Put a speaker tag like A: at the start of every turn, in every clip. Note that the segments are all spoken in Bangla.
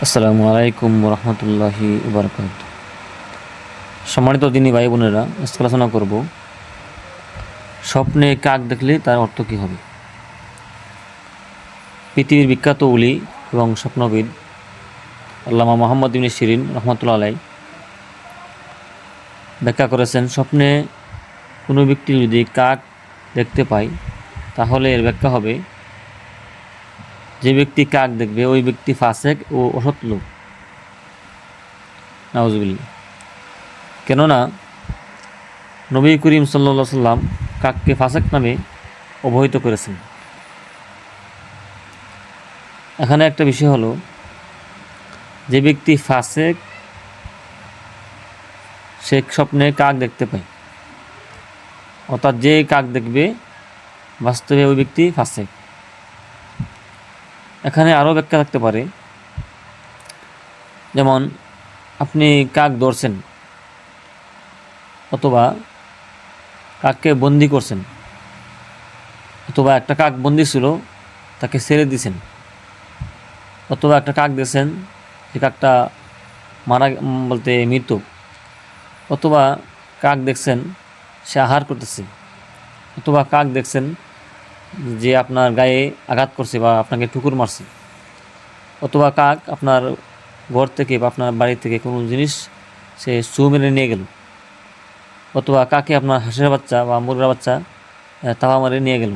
A: আসসালামু আলাইকুম রহমতুল্লাহি বারাকাত। সম্মানিত দিনী ভাই বোনেরা, আজকে আলোচনা করব স্বপ্নে কাক দেখলে তার অর্থ কী হবে। পৃথিবীর বিখ্যাত উলি এবং স্বপ্নবিদ আল্লামা মোহাম্মদ ইবনে শিরিন রহমতুল্লাহ আলাই ব্যাখ্যা করেছেন, স্বপ্নে কোনো ব্যক্তি যদি কাক দেখতে পায় তাহলে এর ব্যাখ্যা হবে যে ব্যক্তি কাক দেখবে ওই ব্যক্তি ফাসেক ও অসৎ লোক। নাউজুবিল্লাহ। কেননা নবী করিম সাল্লাল্লাহু আলাইহি সাল্লাম কাককে ফাসেক নামে অবহিত করেছেন। এখানে একটা বিষয় হলো, যে ব্যক্তি ফাসেক সে স্বপ্নে কাক দেখতে পায়, অর্থাৎ যে কাক দেখবে বাস্তবে ওই ব্যক্তি ফাসেক। এখানে আরও ব্যাখ্যা থাকতে পারে, যেমন আপনি কাক ধরছেন অথবা কাককে বন্দি করছেন, অথবা একটা কাক বন্দি ছিল তাকে ছেড়ে দিয়েছেন, অথবা একটা কাক দেখছেন যে কাকটা মারা বলতে মৃত, অথবা কাক দেখছেন সে আহার করতেছে, অথবা কাক দেখছেন যে আপনার গায়ে আঘাত করছে বা আপনাকে ঠুকুর মারছে, অথবা কাক আপনার ঘর থেকে বা আপনার বাড়ি থেকে কোনো জিনিস সে ছু মেরে নিয়ে গেল, অথবা কাকে আপনার হাঁসের বাচ্চা বা মুরগার বাচ্চা তাওয়া মারে নিয়ে গেল,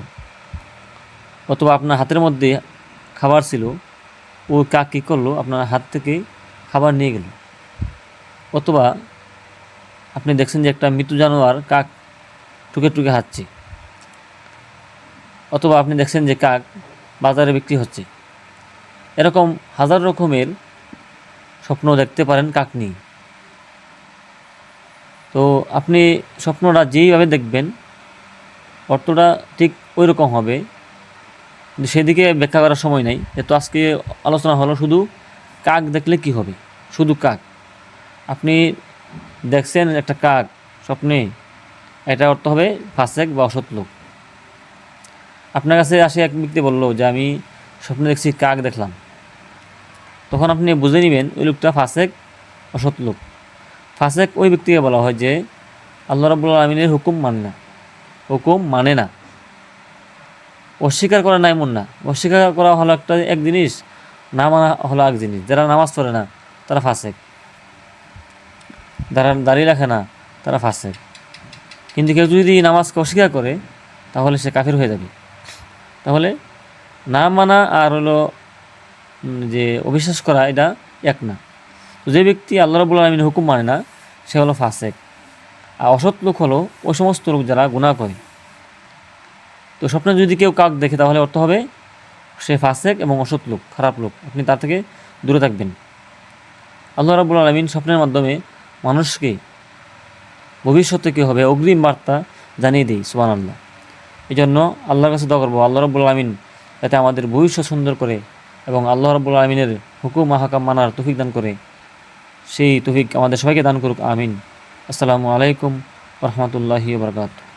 A: অথবা আপনার হাতের মধ্যে খাবার ছিল, ওই কাক কী করলো আপনার হাত থেকে খাবার নিয়ে গেল, অথবা আপনি দেখছেন যে একটা মৃত্যু জানোয়ার কাক টুকে টুকে হাঁটছে, অথবা আপনি দেখছেন যে কাক বাজারে বিক্রি হচ্ছে। এরকম হাজার রকমের স্বপ্ন দেখতে পারেন কাক নিয়ে। তো আপনি স্বপ্নটা যেইভাবে দেখবেন অর্থটা ঠিক ওই রকম হবে, কিন্তু সেদিকে ব্যাখ্যা করার সময় নাই। তো আজকে আলোচনা হলো শুধু কাক দেখলে কি হবে, শুধু কাক। আপনি দেখছেন একটা কাক স্বপ্নে, এটা অর্থ হবে ফাসেক বা অসৎ লোক। আপনার কাছে আসে এক ব্যক্তি বলল যে আমি স্বপ্নে দেখছি কাক দেখলাম, তখন আপনি বুঝে নেবেন ওই লোকটা ফাসেক, অসৎ লোক। ফাসেক ওই ব্যক্তিকে বলা হয় যে আল্লাহ রাব্বুল আলামিনের হুকুম মানে না, অস্বীকার করা না এমন না। অস্বীকার করা হলো এক জিনিস, না মানা হলো এক জিনিস। যারা নামাজ পড়ে না তারা ফাসেক, যারা দাড়ি রাখে না তারা ফাসেক। কিন্তু কেউ যদি নামাজকে অস্বীকার করে তাহলে সে কাফির হয়ে যাবে। তাহলে না মানা আর হলো যে অবিশ্বাস করা, এটা এক না। তো যে ব্যক্তি আল্লাহ রাব্বুল আলামিনের হুকুম মানে না সে হলো ফাসেক। আর অসৎ লোক হলো ওই সমস্ত লোক যারা গুনাহ করে। তো স্বপ্নে যদি কেউ কাক দেখে তাহলে অর্থ হবে সে ফাসেক এবং অসৎ লোক, খারাপ লোক। আপনি তার থেকে দূরে থাকবেন। আল্লাহ রাব্বুল আলামিন স্বপ্নের মাধ্যমে মানুষকে ভবিষ্যতে কী হবে অগ্রিম বার্তা জানিয়ে দেয়। সুবহানাল্লাহ। এই জন্য আল্লাহর কাছে দোয়া করবো আল্লাহ রাব্বুল আলামিন যাতে আমাদের ভবিষ্যৎ সুন্দর করে এবং আল্লাহ রাব্বুল আলামিনের হুকুম আহকাম মানার তৌফিক দান করে। সেই তৌফিক আমাদের সবাইকে দান করুক, আমিন। আসসালামু আলাইকুম ওয়া রাহমাতুল্লাহি ওয়া বারাকাতুহু।